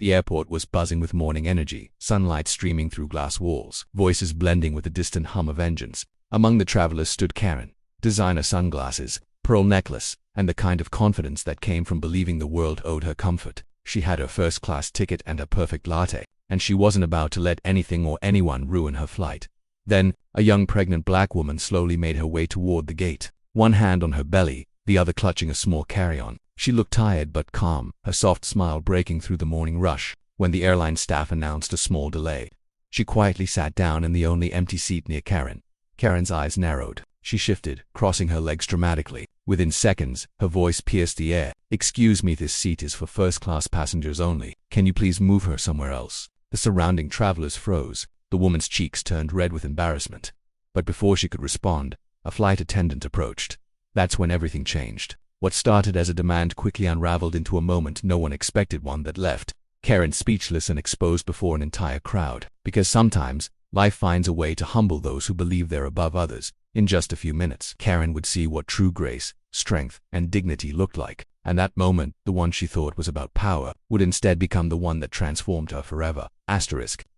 The airport was buzzing with morning energy, sunlight streaming through glass walls, voices blending with the distant hum of engines. Among the travelers stood Karen, designer sunglasses, pearl necklace, and the kind of confidence that came from believing the world owed her comfort. She had her first-class ticket and her perfect latte, and she wasn't about to let anything or anyone ruin her flight. Then, a young pregnant black woman slowly made her way toward the gate, one hand on her belly, the other clutching a small carry-on. She looked tired but calm, her soft smile breaking through the morning rush. When the airline staff announced a small delay, she quietly sat down in the only empty seat near Karen. Karen's eyes narrowed. She shifted, crossing her legs dramatically. Within seconds, her voice pierced the air. "Excuse me, this seat is for first-class passengers only. Can you please move her somewhere else?" The surrounding travelers froze. The woman's cheeks turned red with embarrassment. But before she could respond, a flight attendant approached. That's when everything changed. What started as a demand quickly unraveled into a moment no one expected, one that left Karen speechless and exposed before an entire crowd. Because sometimes, life finds a way to humble those who believe they're above others. In just a few minutes, Karen would see what true grace, strength, and dignity looked like. And that moment, the one she thought was about power, would instead become the one that transformed her forever.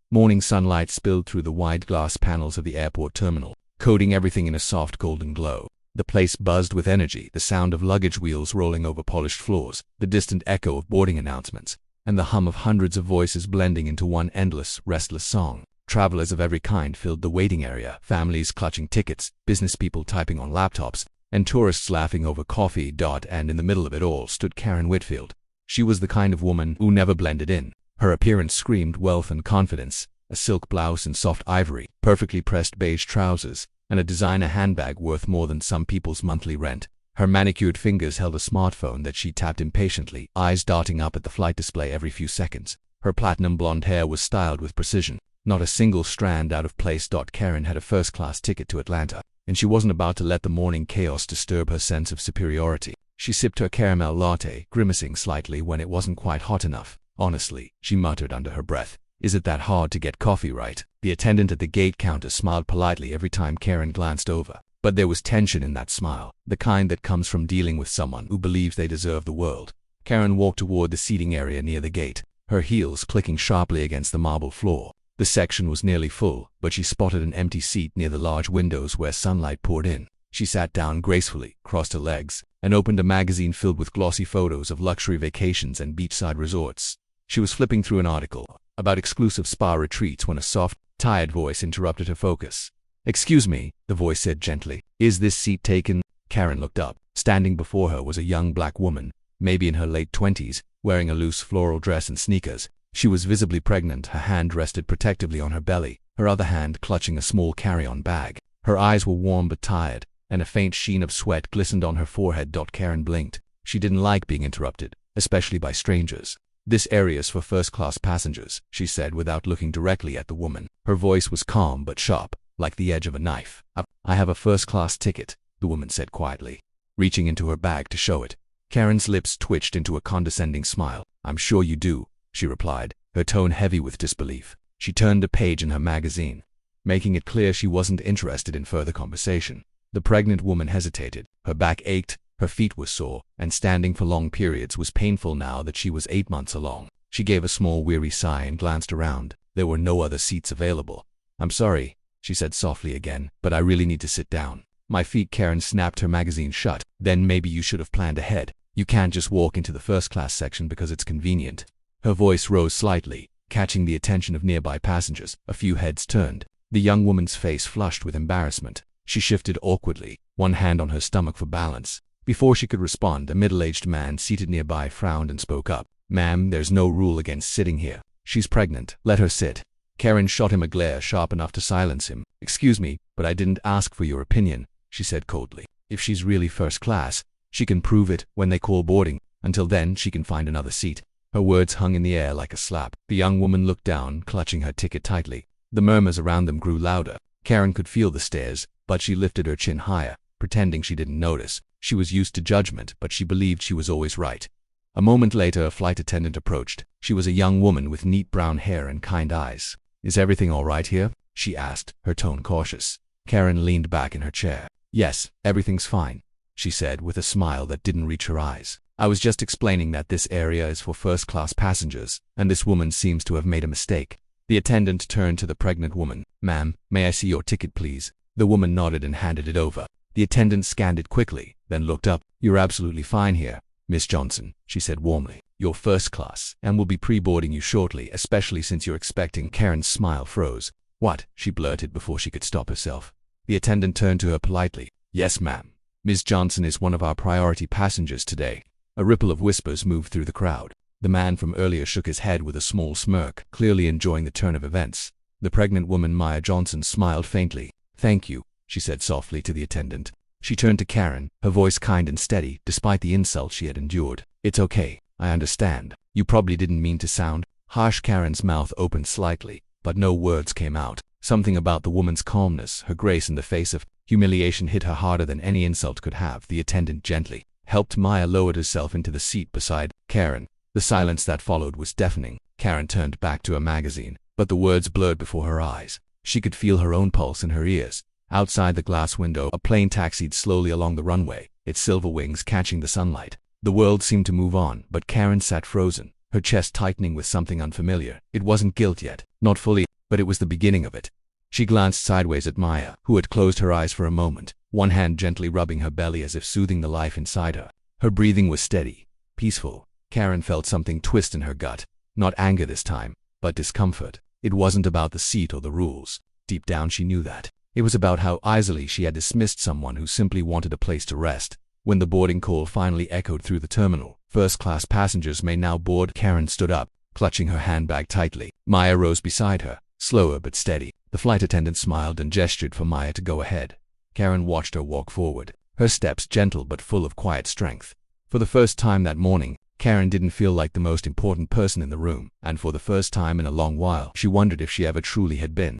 Morning sunlight spilled through the wide glass panels of the airport terminal, coating everything in a soft golden glow. The place buzzed with energy, the sound of luggage wheels rolling over polished floors, the distant echo of boarding announcements, and the hum of hundreds of voices blending into one endless, restless song. Travelers of every kind filled the waiting area, families clutching tickets, business people typing on laptops, and tourists laughing over coffee. And in the middle of it all stood Karen Whitfield. She was the kind of woman who never blended in. Her appearance screamed wealth and confidence, a silk blouse and soft ivory, perfectly pressed beige trousers, and a designer handbag worth more than some people's monthly rent. Her manicured fingers held a smartphone that she tapped impatiently, eyes darting up at the flight display every few seconds. Her platinum blonde hair was styled with precision, not a single strand out of place. Karen had a first-class ticket to Atlanta, and she wasn't about to let the morning chaos disturb her sense of superiority. She sipped her caramel latte, grimacing slightly when it wasn't quite hot enough. "Honestly," she muttered under her breath, "is it that hard to get coffee right?" The attendant at the gate counter smiled politely every time Karen glanced over. But there was tension in that smile, the kind that comes from dealing with someone who believes they deserve the world. Karen walked toward the seating area near the gate, her heels clicking sharply against the marble floor. The section was nearly full, but she spotted an empty seat near the large windows where sunlight poured in. She sat down gracefully, crossed her legs, and opened a magazine filled with glossy photos of luxury vacations and beachside resorts. She was flipping through an article about exclusive spa retreats when a soft, tired voice interrupted her focus. "Excuse me," the voice said gently. "Is this seat taken?" Karen looked up. Standing before her was a young black woman, maybe in her late 20s, wearing a loose floral dress and sneakers. She was visibly pregnant. Her hand rested protectively on her belly, her other hand clutching a small carry-on bag. Her eyes were warm but tired, and a faint sheen of sweat glistened on her forehead. Karen blinked. She didn't like being interrupted, especially by strangers. "This area's for first-class passengers," she said without looking directly at the woman. Her voice was calm but sharp, like the edge of a knife. "I have a first-class ticket," the woman said quietly, reaching into her bag to show it. Karen's lips twitched into a condescending smile. "I'm sure you do," she replied, her tone heavy with disbelief. She turned a page in her magazine, making it clear she wasn't interested in further conversation. The pregnant woman hesitated. Her back ached, her feet were sore, and standing for long periods was painful now that she was 8 months along. She gave a small weary sigh and glanced around. There were no other seats available. "I'm sorry," she said softly again, "but I really need to sit down." "My feet." Karen snapped her magazine shut. "Then maybe you should have planned ahead. You can't just walk into the first-class section because it's convenient." Her voice rose slightly, catching the attention of nearby passengers. A few heads turned. The young woman's face flushed with embarrassment. She shifted awkwardly, one hand on her stomach for balance. Before she could respond, a middle-aged man seated nearby frowned and spoke up. "Ma'am, there's no rule against sitting here. She's pregnant. Let her sit." Karen shot him a glare sharp enough to silence him. "Excuse me, but I didn't ask for your opinion," she said coldly. "If she's really first class, she can prove it when they call boarding. Until then, she can find another seat." Her words hung in the air like a slap. The young woman looked down, clutching her ticket tightly. The murmurs around them grew louder. Karen could feel the stares, but she lifted her chin higher, pretending she didn't notice. She was used to judgment, but she believed she was always right. A moment later, a flight attendant approached. She was a young woman with neat brown hair and kind eyes. "Is everything all right here?" she asked, her tone cautious. Karen leaned back in her chair. "Yes, everything's fine," she said with a smile that didn't reach her eyes. I was just explaining that this area is for first-class passengers, and this woman seems to have made a mistake. The attendant turned to the pregnant woman. Ma'am, may I see your ticket, please? The woman nodded and handed it over. The attendant scanned it quickly, then looked up. You're absolutely fine here, Miss Johnson, she said warmly. You're first class, and we'll be pre-boarding you shortly, especially since you're expecting. Karen's smile froze. What? She blurted before she could stop herself. The attendant turned to her politely. Yes, ma'am. Ms. Johnson is one of our priority passengers today. A ripple of whispers moved through the crowd. The man from earlier shook his head with a small smirk, clearly enjoying the turn of events. The pregnant woman, Maya Johnson, smiled faintly. Thank you, she said softly to the attendant. She turned to Karen, her voice kind and steady, despite the insult she had endured. It's okay, I understand. You probably didn't mean to sound harsh. Karen's mouth opened slightly, but no words came out. Something about the woman's calmness, her grace in the face of humiliation hit her harder than any insult could have. The attendant gently helped Maya lower herself into the seat beside Karen. The silence that followed was deafening. Karen turned back to her magazine, but the words blurred before her eyes. She could feel her own pulse in her ears. Outside the glass window, a plane taxied slowly along the runway, its silver wings catching the sunlight. The world seemed to move on, but Karen sat frozen, her chest tightening with something unfamiliar. It wasn't guilt yet, not fully, but it was the beginning of it. She glanced sideways at Maya, who had closed her eyes for a moment, one hand gently rubbing her belly as if soothing the life inside her. Her breathing was steady, peaceful. Karen felt something twist in her gut, not anger this time, but discomfort. It wasn't about the seat or the rules. Deep down she knew that. It was about how easily she had dismissed someone who simply wanted a place to rest. When the boarding call finally echoed through the terminal, first-class passengers may now board. Karen stood up, clutching her handbag tightly. Maya rose beside her, slower but steady. The flight attendant smiled and gestured for Maya to go ahead. Karen watched her walk forward, her steps gentle but full of quiet strength. For the first time that morning, Karen didn't feel like the most important person in the room, and for the first time in a long while, she wondered if she ever truly had been.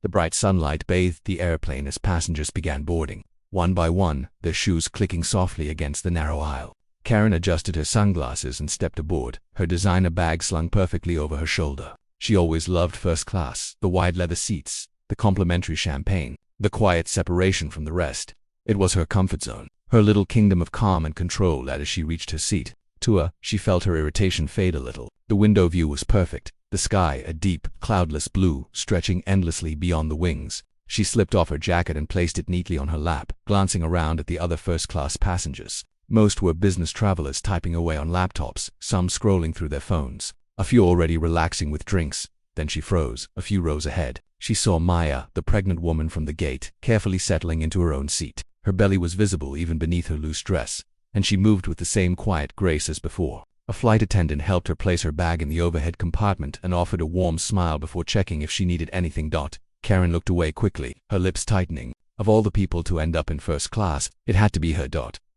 The bright sunlight bathed the airplane as passengers began boarding, one by one, their shoes clicking softly against the narrow aisle. Karen adjusted her sunglasses and stepped aboard, her designer bag slung perfectly over her shoulder. She always loved first class, the wide leather seats, the complimentary champagne, the quiet separation from the rest. It was her comfort zone, her little kingdom of calm and control. As she reached her seat, she felt her irritation fade a little. The window view was perfect, the sky a deep, cloudless blue, stretching endlessly beyond the wings. She slipped off her jacket and placed it neatly on her lap, glancing around at the other first-class passengers. Most were business travelers typing away on laptops, some scrolling through their phones, a few already relaxing with drinks. Then she froze. A few rows ahead, she saw Maya, the pregnant woman from the gate, carefully settling into her own seat. Her belly was visible even beneath her loose dress, and she moved with the same quiet grace as before. A flight attendant helped her place her bag in the overhead compartment and offered a warm smile before checking if she needed anything. Karen looked away quickly, her lips tightening. Of all the people to end up in first class, it had to be her.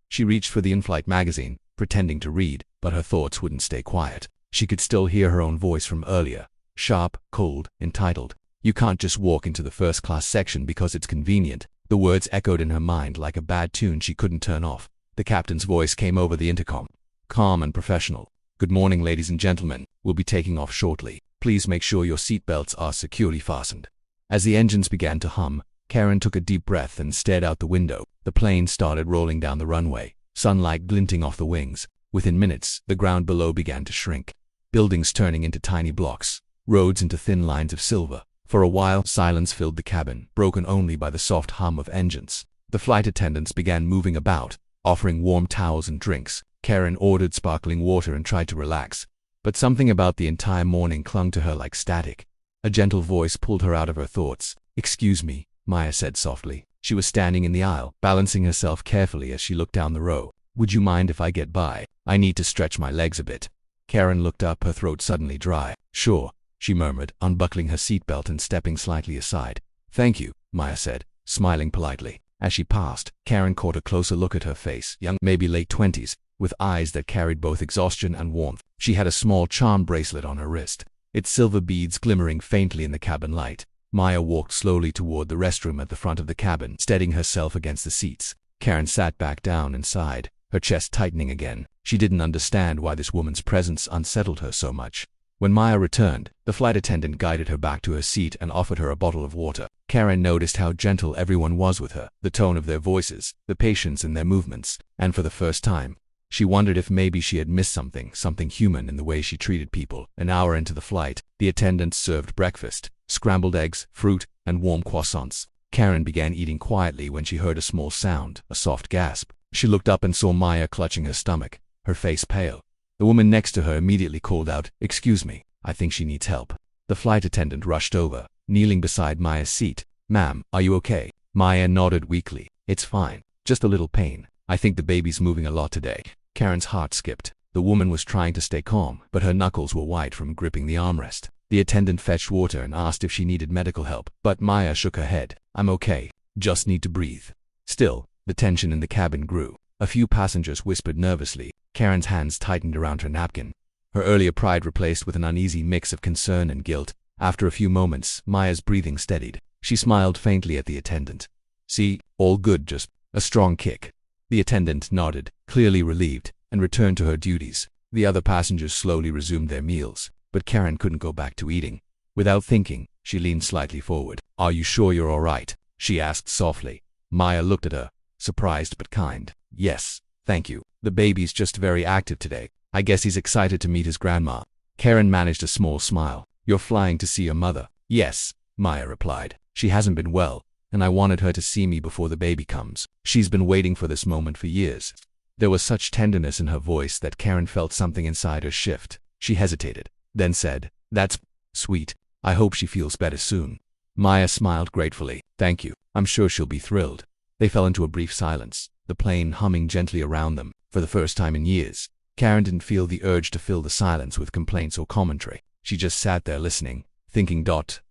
She reached for the in-flight magazine, pretending to read, but her thoughts wouldn't stay quiet. She could still hear her own voice from earlier, sharp, cold, entitled. You can't just walk into the first-class section because it's convenient. The words echoed in her mind like a bad tune she couldn't turn off. The captain's voice came over the intercom, calm and professional. Good morning, ladies and gentlemen. We'll be taking off shortly. Please make sure your seatbelts are securely fastened. As the engines began to hum, Karen took a deep breath and stared out the window. The plane started rolling down the runway, sunlight glinting off the wings. Within minutes, the ground below began to shrink, buildings turning into tiny blocks, roads into thin lines of silver. For a while, silence filled the cabin, broken only by the soft hum of engines. The flight attendants began moving about, offering warm towels and drinks. Karen ordered sparkling water and tried to relax, but something about the entire morning clung to her like static. A gentle voice pulled her out of her thoughts. Excuse me, Maya said softly. She was standing in the aisle, balancing herself carefully as she looked down the row. Would you mind if I get by? I need to stretch my legs a bit. Karen looked up, her throat suddenly dry. Sure, she murmured, unbuckling her seatbelt and stepping slightly aside. Thank you, Maya said, smiling politely. As she passed, Karen caught a closer look at her face, young, maybe late 20s, with eyes that carried both exhaustion and warmth. She had a small charm bracelet on her wrist, its silver beads glimmering faintly in the cabin light. Maya walked slowly toward the restroom at the front of the cabin, steadying herself against the seats. Karen sat back down and sighed, her chest tightening again. She didn't understand why this woman's presence unsettled her so much. When Maya returned, the flight attendant guided her back to her seat and offered her a bottle of water. Karen noticed how gentle everyone was with her, the tone of their voices, the patience in their movements, and for the first time, She wondered if maybe she had missed something human in the way she treated people. An hour into the flight, the attendant served breakfast, scrambled eggs, fruit, and warm croissants. Karen began eating quietly when she heard a small sound, a soft gasp. She looked up and saw Maya clutching her stomach, her face pale. The woman next to her immediately called out, "Excuse me, I think she needs help." The flight attendant rushed over, kneeling beside Maya's seat. "Ma'am, are you okay?" Maya nodded weakly. "It's fine, just a little pain. I think the baby's moving a lot today." Karen's heart skipped. The woman was trying to stay calm, but her knuckles were white from gripping the armrest. The attendant fetched water and asked if she needed medical help, but Maya shook her head. "I'm okay, just need to breathe." Still, the tension in the cabin grew. A few passengers whispered nervously. Karen's hands tightened around her napkin, her earlier pride replaced with an uneasy mix of concern and guilt. After a few moments, Maya's breathing steadied. She smiled faintly at the attendant. "See, all good, just a strong kick." The attendant nodded, clearly relieved, and returned to her duties. The other passengers slowly resumed their meals, but Karen couldn't go back to eating. Without thinking, she leaned slightly forward. "Are you sure you're all right?" she asked softly. Maya looked at her, surprised but kind. "Yes, thank you. The baby's just very active today. I guess he's excited to meet his grandma." Karen managed a small smile. "You're flying to see your mother?" "Yes," Maya replied. "She hasn't been well, and I wanted her to see me before the baby comes. She's been waiting for this moment for years." There was such tenderness in her voice that Karen felt something inside her shift. She hesitated, then said, "That's sweet. I hope she feels better soon." Maya smiled gratefully. "Thank you. I'm sure she'll be thrilled." They fell into a brief silence, the plane humming gently around them. For the first time in years, Karen didn't feel the urge to fill the silence with complaints or commentary. She just sat there listening, thinking.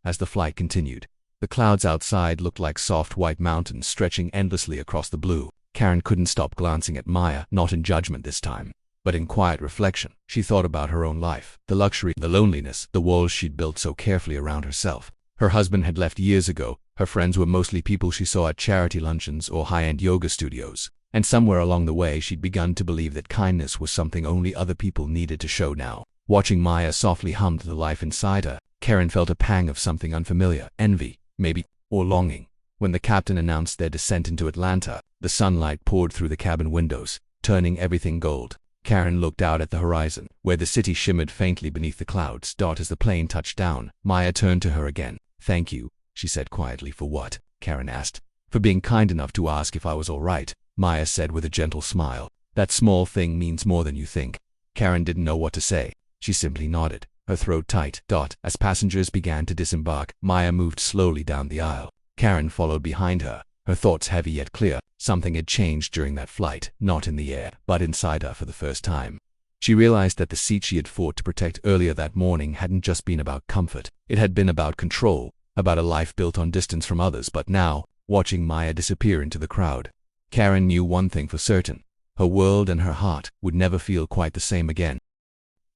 As the flight continued, the clouds outside looked like soft white mountains stretching endlessly across the blue. Karen couldn't stop glancing at Maya, not in judgment this time, but in quiet reflection. She thought about her own life, the luxury, the loneliness, the walls she'd built so carefully around herself. Her husband had left years ago. Her friends were mostly people she saw at charity luncheons or high-end yoga studios. And somewhere along the way she'd begun to believe that kindness was something only other people needed to show now. Watching Maya softly hum to the life inside her, Karen felt a pang of something unfamiliar, envy, maybe, or longing. When the captain announced their descent into Atlanta, the sunlight poured through the cabin windows, turning everything gold. Karen looked out at the horizon, where the city shimmered faintly beneath the clouds. As the plane touched down, Maya turned to her again. "Thank you," she said quietly. "For what?" Karen asked. "For being kind enough to ask if I was all right," Maya said with a gentle smile. "That small thing means more than you think." Karen didn't know what to say. She simply nodded, her throat tight. As passengers began to disembark, Maya moved slowly down the aisle. Karen followed behind her, her thoughts heavy yet clear. Something had changed during that flight, not in the air, but inside her for the first time. She realized that the seat she had fought to protect earlier that morning hadn't just been about comfort. It had been about control, about a life built on distance from others. But now, watching Maya disappear into the crowd, Karen knew one thing for certain. Her world and her heart would never feel quite the same again.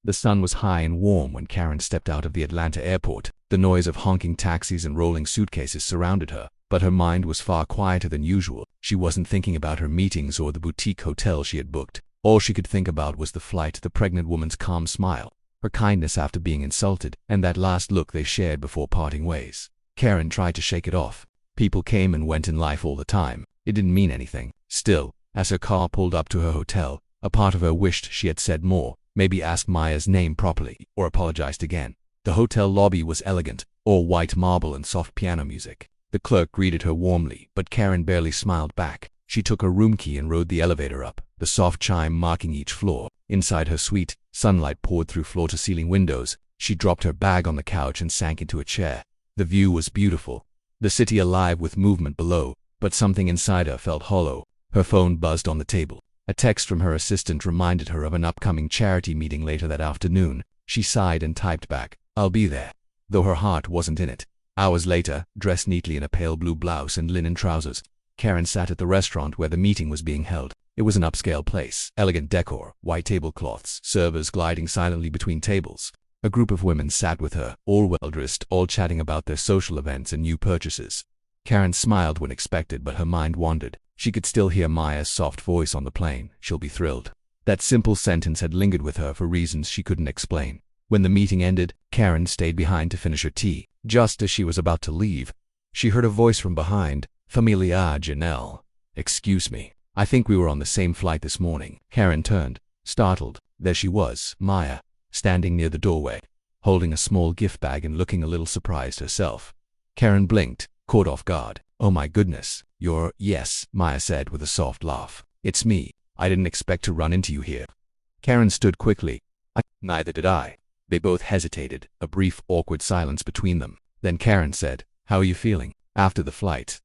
The sun was high and warm when Karen stepped out of the Atlanta airport. The noise of honking taxis and rolling suitcases surrounded her, but her mind was far quieter than usual. She wasn't thinking about her meetings or the boutique hotel she had booked. All she could think about was the flight, the pregnant woman's calm smile, her kindness after being insulted, and that last look they shared before parting ways. Karen tried to shake it off. People came and went in life all the time. It didn't mean anything. Still, as her car pulled up to her hotel, a part of her wished she had said more, maybe asked Maya's name properly, or apologized again. The hotel lobby was elegant, all white marble and soft piano music. The clerk greeted her warmly, but Karen barely smiled back. She took her room key and rode the elevator up, the soft chime marking each floor. Inside her suite, sunlight poured through floor-to-ceiling windows. She dropped her bag on the couch and sank into a chair. The view was beautiful, the city alive with movement below, but something inside her felt hollow. Her phone buzzed on the table. A text from her assistant reminded her of an upcoming charity meeting later that afternoon. She sighed and typed back, "I'll be there," though her heart wasn't in it. Hours later, dressed neatly in a pale blue blouse and linen trousers, Karen sat at the restaurant where the meeting was being held. It was an upscale place, elegant decor, white tablecloths, servers gliding silently between tables. A group of women sat with her, all well-dressed, all chatting about their social events and new purchases. Karen smiled when expected, but her mind wandered. She could still hear Maya's soft voice on the plane. "She'll be thrilled." That simple sentence had lingered with her for reasons she couldn't explain. When the meeting ended, Karen stayed behind to finish her tea. Just as she was about to leave, she heard a voice from behind. "Familia Janelle. Excuse me. I think we were on the same flight this morning. Karen turned, startled. There she was, Maya, standing near the doorway, holding a small gift bag and looking a little surprised herself. Karen blinked, caught off guard. Oh my goodness, you're… Yes, Maya said with a soft laugh. It's me. I didn't expect to run into you here. Karen stood quickly. Neither did I. They both hesitated, a brief, awkward silence between them. Then Karen said, how are you feeling? After the flight.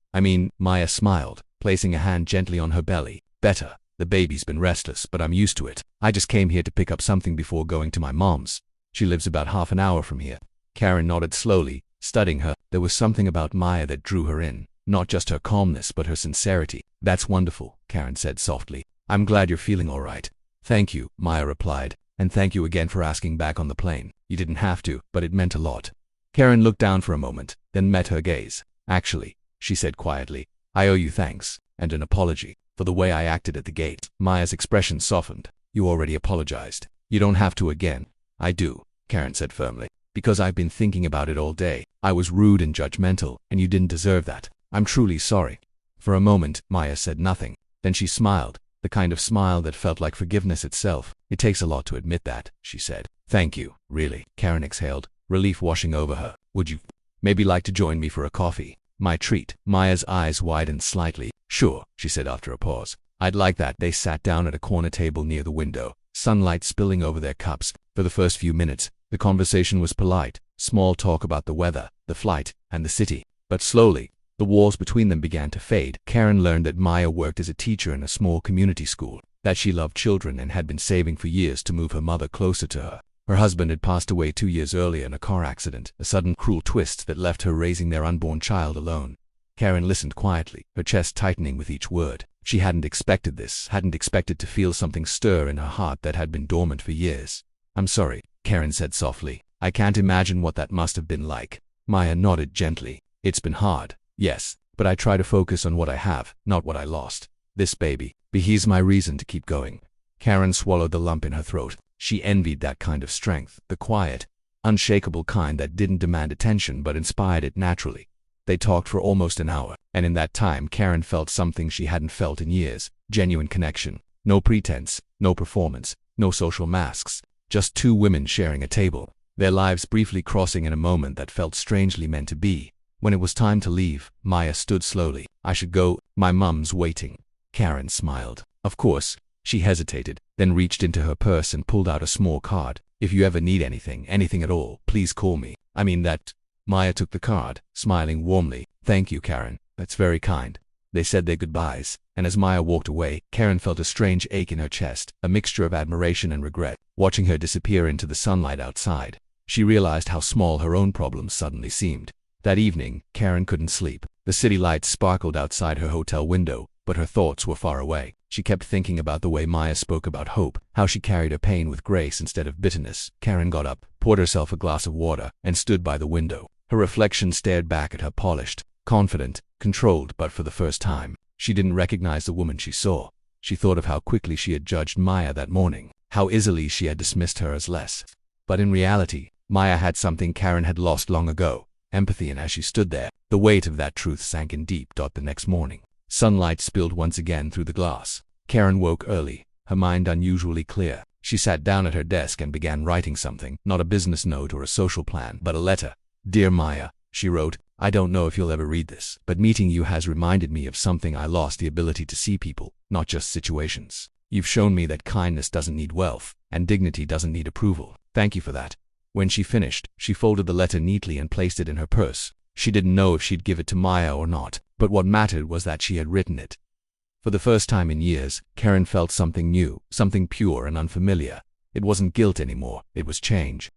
Maya smiled, placing a hand gently on her belly. Better. The baby's been restless, but I'm used to it. I just came here to pick up something before going to my mom's. She lives about half an hour from here. Karen nodded slowly, studying her. There was something about Maya that drew her in. Not just her calmness, but her sincerity. That's wonderful, Karen said softly. I'm glad you're feeling all right. Thank you, Maya replied. And thank you again for asking back on the plane. You didn't have to, but it meant a lot. Karen looked down for a moment, then met her gaze. Actually, she said quietly, I owe you thanks, and an apology, for the way I acted at the gate. Maya's expression softened. You already apologized. You don't have to again. I do, Karen said firmly, because I've been thinking about it all day. I was rude and judgmental, and you didn't deserve that. I'm truly sorry. For a moment, Maya said nothing. Then she smiled, the kind of smile that felt like forgiveness itself. It takes a lot to admit that, she said. Thank you, really, Karen exhaled, relief washing over her. Would you maybe like to join me for a coffee? My treat. Maya's eyes widened slightly. Sure, she said after a pause. I'd like that. They sat down at a corner table near the window, sunlight spilling over their cups. For the first few minutes, the conversation was polite, small talk about the weather, the flight, and the city. But slowly, the walls between them began to fade. Karen learned that Maya worked as a teacher in a small community school, that she loved children and had been saving for years to move her mother closer to her. Her husband had passed away 2 years earlier in a car accident, a sudden cruel twist that left her raising their unborn child alone. Karen listened quietly, her chest tightening with each word. She hadn't expected this, hadn't expected to feel something stir in her heart that had been dormant for years. I'm sorry, Karen said softly. I can't imagine what that must have been like. Maya nodded gently. It's been hard, yes, but I try to focus on what I have, not what I lost. This baby, he's my reason to keep going. Karen swallowed the lump in her throat. She envied that kind of strength, the quiet, unshakable kind that didn't demand attention but inspired it naturally. They talked for almost an hour, and in that time Karen felt something she hadn't felt in years. Genuine connection. No pretense, no performance, no social masks. Just two women sharing a table, their lives briefly crossing in a moment that felt strangely meant to be. When it was time to leave, Maya stood slowly. I should go. My mum's waiting. Karen smiled. Of course. She hesitated, then reached into her purse and pulled out a small card. If you ever need anything at all, please call me. That. Maya took the card, smiling warmly. Thank you, Karen. That's very kind. They said their goodbyes, and as Maya walked away, Karen felt a strange ache in her chest, a mixture of admiration and regret. Watching her disappear into the sunlight outside, she realized how small her own problems suddenly seemed. That evening, Karen couldn't sleep. The city lights sparkled outside her hotel window, but her thoughts were far away. She kept thinking about the way Maya spoke about hope, how she carried her pain with grace instead of bitterness. Karen got up, poured herself a glass of water, and stood by the window. Her reflection stared back at her, polished, confident, controlled, but for the first time, she didn't recognize the woman she saw. She thought of how quickly she had judged Maya that morning, how easily she had dismissed her as less. But in reality, Maya had something Karen had lost long ago, empathy, and as she stood there, the weight of that truth sank in deep. The next morning, sunlight spilled once again through the glass. Karen woke early, her mind unusually clear. She sat down at her desk and began writing something, not a business note or a social plan, but a letter. Dear Maya, she wrote, I don't know if you'll ever read this, but meeting you has reminded me of something. I lost the ability to see people, not just situations. You've shown me that kindness doesn't need wealth, and dignity doesn't need approval. Thank you for that. When she finished, she folded the letter neatly and placed it in her purse. She didn't know if she'd give it to Maya or not, but what mattered was that she had written it. For the first time in years, Karen felt something new, something pure and unfamiliar. It wasn't guilt anymore, it was change.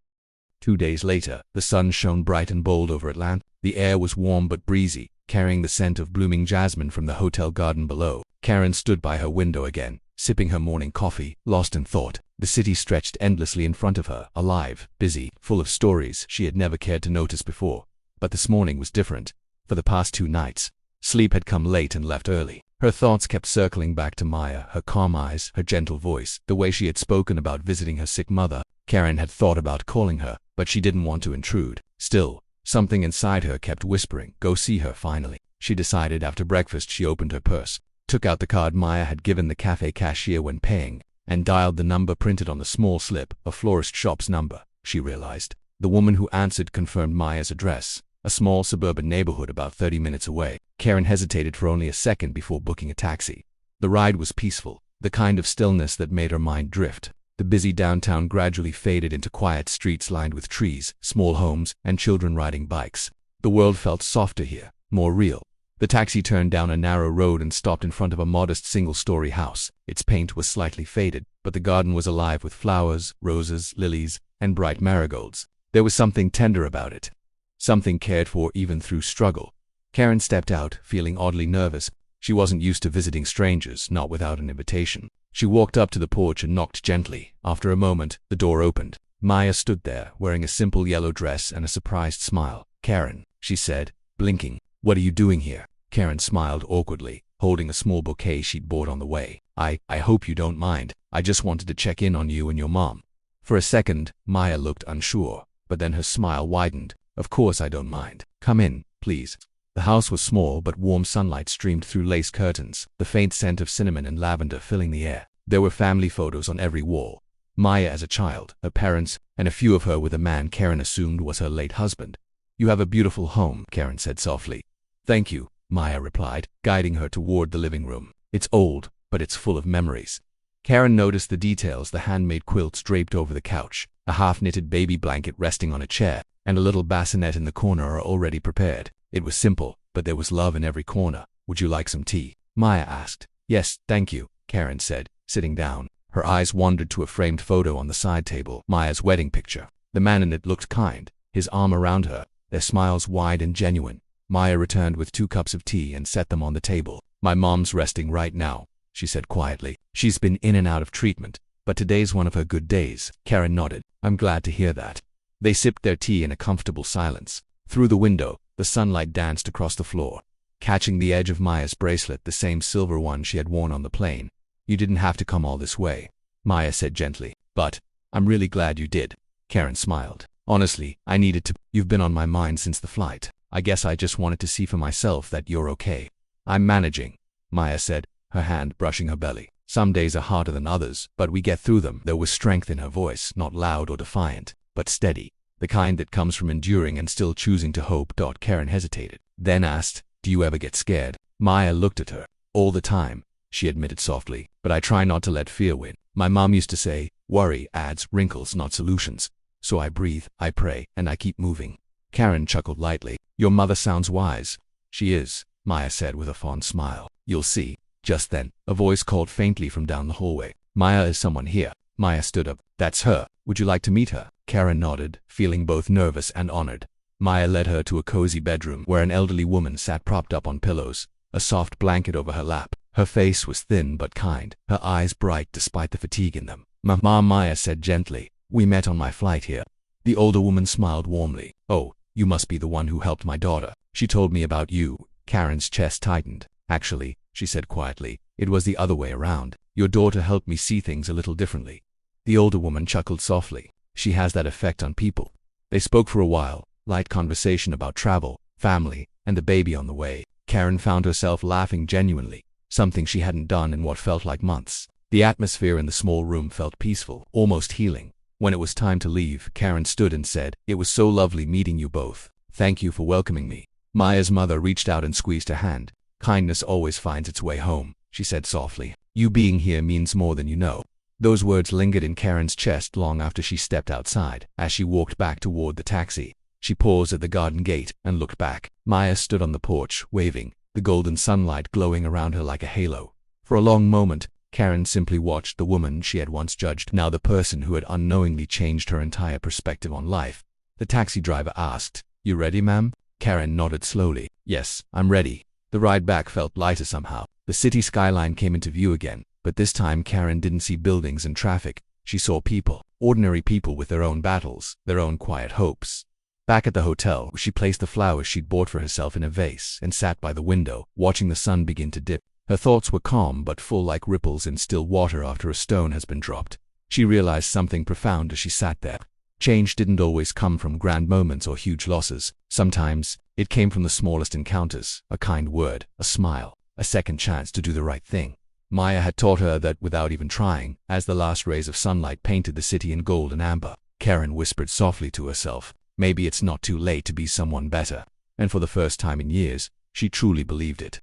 2 days later, the sun shone bright and bold over Atlanta. The air was warm but breezy, carrying the scent of blooming jasmine from the hotel garden below. Karen stood by her window again, sipping her morning coffee, lost in thought. The city stretched endlessly in front of her, alive, busy, full of stories she had never cared to notice before. But this morning was different. For the past 2 nights, sleep had come late and left early. Her thoughts kept circling back to Maya, her calm eyes, her gentle voice, the way she had spoken about visiting her sick mother. Karen had thought about calling her, but she didn't want to intrude. Still, something inside her kept whispering, go see her finally. She decided after breakfast. She opened her purse, took out the card Maya had given the cafe cashier when paying, and dialed the number printed on the small slip, a florist shop's number. She realized. The woman who answered confirmed Maya's address, a small suburban neighborhood about 30 minutes away. Karen hesitated for only a second before booking a taxi. The ride was peaceful, the kind of stillness that made her mind drift. The busy downtown gradually faded into quiet streets lined with trees, small homes, and children riding bikes. The world felt softer here, more real. The taxi turned down a narrow road and stopped in front of a modest single-story house. Its paint was slightly faded, but the garden was alive with flowers, roses, lilies, and bright marigolds. There was something tender about it, something cared for even through struggle. Karen stepped out, feeling oddly nervous. She wasn't used to visiting strangers, not without an invitation. She walked up to the porch and knocked gently. After a moment, the door opened. Maya stood there, wearing a simple yellow dress and a surprised smile. "Karen," she said, blinking. "What are you doing here?" Karen smiled awkwardly, holding a small bouquet she'd bought on the way. I hope you don't mind. I just wanted to check in on you and your mom." For a second, Maya looked unsure, but then her smile widened. "Of course I don't mind. Come in, please." The house was small, but warm sunlight streamed through lace curtains, the faint scent of cinnamon and lavender filling the air. There were family photos on every wall. Maya as a child, her parents, and a few of her with a man Karen assumed was her late husband. "You have a beautiful home," Karen said softly. "Thank you," Maya replied, guiding her toward the living room. "It's old, but it's full of memories." Karen noticed the details: the handmade quilts draped over the couch, a half-knitted baby blanket resting on a chair, and a little bassinet in the corner already prepared. It was simple, but there was love in every corner. "Would you like some tea?" Maya asked. "Yes, thank you," Karen said, sitting down. Her eyes wandered to a framed photo on the side table, Maya's wedding picture. The man in it looked kind, his arm around her, their smiles wide and genuine. Maya returned with 2 cups of tea and set them on the table. "My mom's resting right now," she said quietly. "She's been in and out of treatment, but today's one of her good days." Karen nodded. "I'm glad to hear that." They sipped their tea in a comfortable silence. Through the window, the sunlight danced across the floor, catching the edge of Maya's bracelet, the same silver one she had worn on the plane. "You didn't have to come all this way," Maya said gently. "But I'm really glad you did." Karen smiled. "Honestly, I needed to. You've been on my mind since the flight. I guess I just wanted to see for myself that you're okay." "I'm managing," Maya said, her hand brushing her belly. "Some days are harder than others, but we get through them." There was strength in her voice, not loud or defiant, but steady. The kind that comes from enduring and still choosing to hope. Karen hesitated, then asked, "Do you ever get scared?" Maya looked at her. "All the time," she admitted softly, "but I try not to let fear win. My mom used to say, worry adds wrinkles, not solutions. So I breathe, I pray, and I keep moving." Karen chuckled lightly. "Your mother sounds wise." "She is," Maya said with a fond smile. "You'll see." Just then, a voice called faintly from down the hallway. "Maya, is someone here?" Maya stood up. "That's her. Would you like to meet her?" Karen nodded, feeling both nervous and honored. Maya led her to a cozy bedroom where an elderly woman sat propped up on pillows, a soft blanket over her lap. Her face was thin but kind, her eyes bright despite the fatigue in them. Maya said gently, "We met on my flight here." The older woman smiled warmly. "Oh, you must be the one who helped my daughter. She told me about you." Karen's chest tightened. "Actually," she said quietly, "it was the other way around. Your daughter helped me see things a little differently." The older woman chuckled softly. "She has that effect on people." They spoke for a while, light conversation about travel, family, and the baby on the way. Karen found herself laughing genuinely, something she hadn't done in what felt like months. The atmosphere in the small room felt peaceful, almost healing. When it was time to leave, Karen stood and said, "It was so lovely meeting you both. Thank you for welcoming me." Maya's mother reached out and squeezed her hand. "Kindness always finds its way home," she said softly. "You being here means more than you know." Those words lingered in Karen's chest long after she stepped outside. As she walked back toward the taxi, she paused at the garden gate and looked back. Maya stood on the porch, waving, the golden sunlight glowing around her like a halo. For a long moment, Karen simply watched the woman she had once judged, now the person who had unknowingly changed her entire perspective on life. The taxi driver asked, "You ready, ma'am?" Karen nodded slowly. "Yes, I'm ready." The ride back felt lighter somehow. The city skyline came into view again, but this time Karen didn't see buildings and traffic. She saw people, ordinary people with their own battles, their own quiet hopes. Back at the hotel, she placed the flowers she'd bought for herself in a vase and sat by the window, watching the sun begin to dip. Her thoughts were calm but full, like ripples in still water after a stone has been dropped. She realized something profound as she sat there. Change didn't always come from grand moments or huge losses. Sometimes, it came from the smallest encounters: a kind word, a smile, a second chance to do the right thing. Maya had taught her that without even trying. As the last rays of sunlight painted the city in gold and amber, Karen whispered softly to herself, maybe it's not too late to be someone better. And for the first time in years, she truly believed it.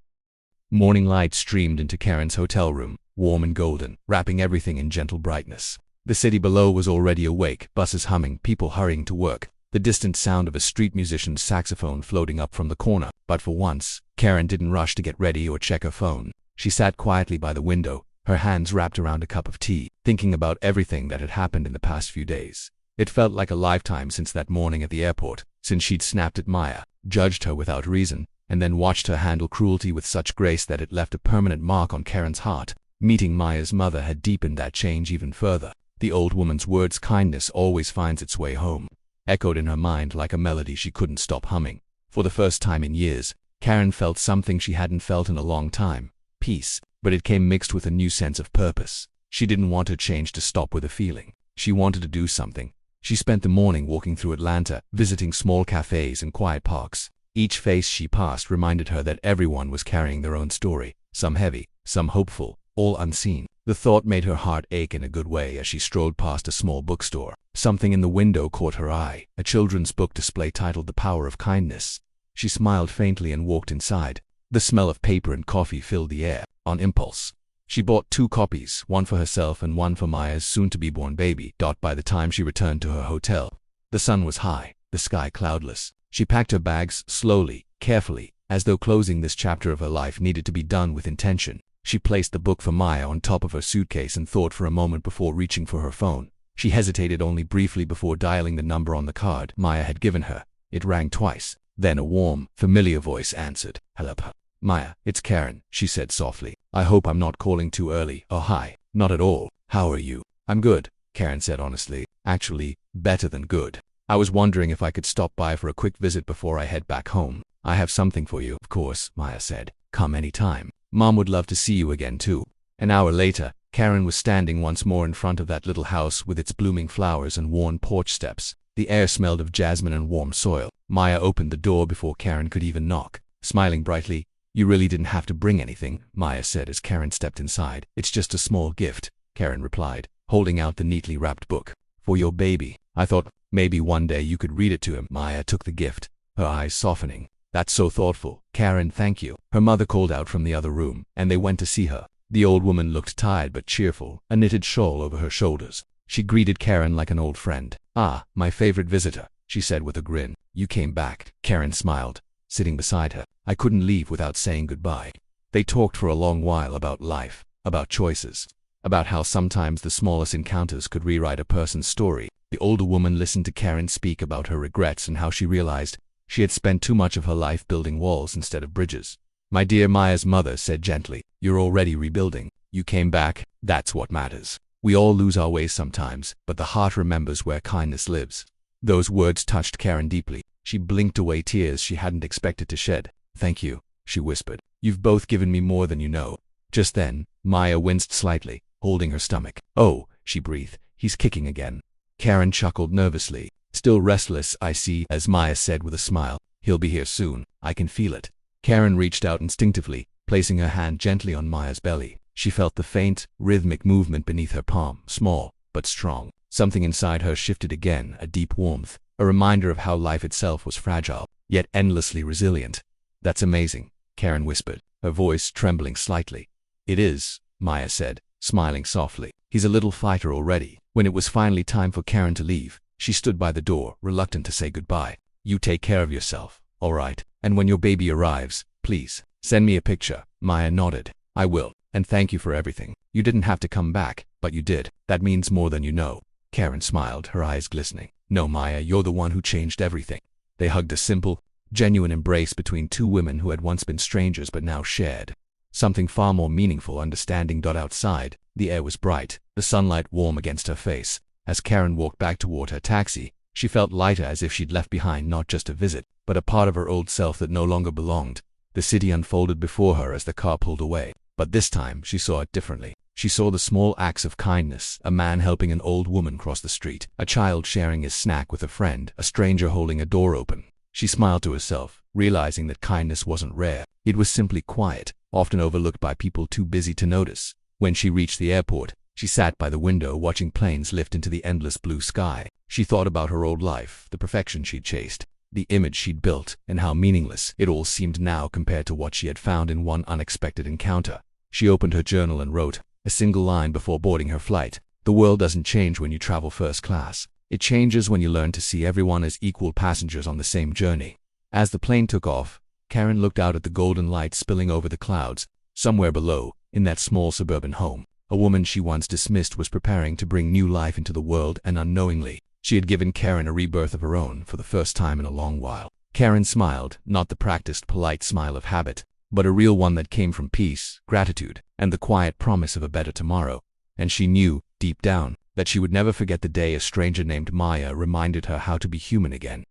Morning light streamed into Karen's hotel room, warm and golden, wrapping everything in gentle brightness. The city below was already awake, buses humming, people hurrying to work, the distant sound of a street musician's saxophone floating up from the corner. But for once, Karen didn't rush to get ready or check her phone. She sat quietly by the window, her hands wrapped around a cup of tea, thinking about everything that had happened in the past few days. It felt like a lifetime since that morning at the airport, since she'd snapped at Maya, judged her without reason, and then watched her handle cruelty with such grace that it left a permanent mark on Karen's heart. Meeting Maya's mother had deepened that change even further. The old woman's words, "Kindness always finds its way home," echoed in her mind like a melody she couldn't stop humming. For the first time in years, Karen felt something she hadn't felt in a long time. Peace, but it came mixed with a new sense of purpose. She didn't want her change to stop with a feeling. She wanted to do something. She spent the morning walking through Atlanta, visiting small cafes and quiet parks. Each face she passed reminded her that everyone was carrying their own story, some heavy, some hopeful, all unseen. The thought made her heart ache in a good way as she strolled past a small bookstore. Something in the window caught her eye, a children's book display titled The Power of Kindness. She smiled faintly and walked inside. The smell of paper and coffee filled the air. On impulse, she bought 2 copies, one for herself and one for Maya's soon-to-be-born baby. By the time she returned to her hotel, the sun was high, the sky cloudless. She packed her bags slowly, carefully, as though closing this chapter of her life needed to be done with intention. She placed the book for Maya on top of her suitcase and thought for a moment before reaching for her phone. She hesitated only briefly before dialing the number on the card Maya had given her. It rang twice. Then a warm, familiar voice answered. "Hello, Maya, it's Karen," she said softly. "I hope I'm not calling too early." "Oh, hi." "Not at all. How are you?" "I'm good," Karen said honestly. "Actually, better than good. I was wondering if I could stop by for a quick visit before I head back home." "I have something for you." "Of course," Maya said. "Come anytime. Mom would love to see you again too." An hour later, Karen was standing once more in front of that little house with its blooming flowers and worn porch steps. The air smelled of jasmine and warm soil. Maya opened the door before Karen could even knock. Smiling brightly, "You really didn't have to bring anything," Maya said as Karen stepped inside. "It's just a small gift," Karen replied, holding out the neatly wrapped book. "For your baby. I thought maybe one day you could read it to him." Maya took the gift, her eyes softening. "That's so thoughtful, Karen, thank you." Her mother called out from the other room, and they went to see her. The old woman looked tired but cheerful, a knitted shawl over her shoulders. She greeted Karen like an old friend. "Ah, my favorite visitor," she said with a grin. "You came back." Karen smiled, sitting beside her. "I couldn't leave without saying goodbye." They talked for a long while about life, about choices, about how sometimes the smallest encounters could rewrite a person's story. The older woman listened to Karen speak about her regrets and how she realized she had spent too much of her life building walls instead of bridges. "My dear," Maya's mother said gently, "you're already rebuilding. You came back, that's what matters. We all lose our ways sometimes, but the heart remembers where kindness lives." Those words touched Karen deeply. She blinked away tears she hadn't expected to shed. "Thank you," she whispered. "You've both given me more than you know." Just then, Maya winced slightly, holding her stomach. "Oh," she breathed, "he's kicking again." Karen chuckled nervously. "Still restless, I see," as Maya said with a smile. "He'll be here soon. I can feel it." Karen reached out instinctively, placing her hand gently on Maya's belly. She felt the faint, rhythmic movement beneath her palm, small, but strong. Something inside her shifted again, a deep warmth, a reminder of how life itself was fragile, yet endlessly resilient. "That's amazing," Karen whispered, her voice trembling slightly. "It is," Maya said, smiling softly. "He's a little fighter already." When it was finally time for Karen to leave, she stood by the door, reluctant to say goodbye. "You take care of yourself, all right? And when your baby arrives, please, send me a picture." Maya nodded. "I will, and thank you for everything. You didn't have to come back, but you did. That means more than you know." Karen smiled, her eyes glistening. "No, Maya, you're the one who changed everything." They hugged, a simple, genuine embrace between two women who had once been strangers but now shared something far more meaningful, understanding. Outside, the air was bright, the sunlight warm against her face. As Karen walked back toward her taxi, she felt lighter, as if she'd left behind not just a visit, but a part of her old self that no longer belonged. The city unfolded before her as the car pulled away, but this time she saw it differently. She saw the small acts of kindness, a man helping an old woman cross the street, a child sharing his snack with a friend, a stranger holding a door open. She smiled to herself, realizing that kindness wasn't rare. It was simply quiet, often overlooked by people too busy to notice. When she reached the airport, she sat by the window watching planes lift into the endless blue sky. She thought about her old life, the perfection she'd chased, the image she'd built, and how meaningless it all seemed now compared to what she had found in one unexpected encounter. She opened her journal and wrote a single line before boarding her flight. The world doesn't change when you travel first class. It changes when you learn to see everyone as equal passengers on the same journey. As the plane took off, Karen looked out at the golden light spilling over the clouds. Somewhere below, in that small suburban home, a woman she once dismissed was preparing to bring new life into the world, and unknowingly, she had given Karen a rebirth of her own for the first time in a long while. Karen smiled, not the practiced polite smile of habit, but a real one that came from peace, gratitude, and the quiet promise of a better tomorrow. And she knew, deep down, that she would never forget the day a stranger named Maya reminded her how to be human again.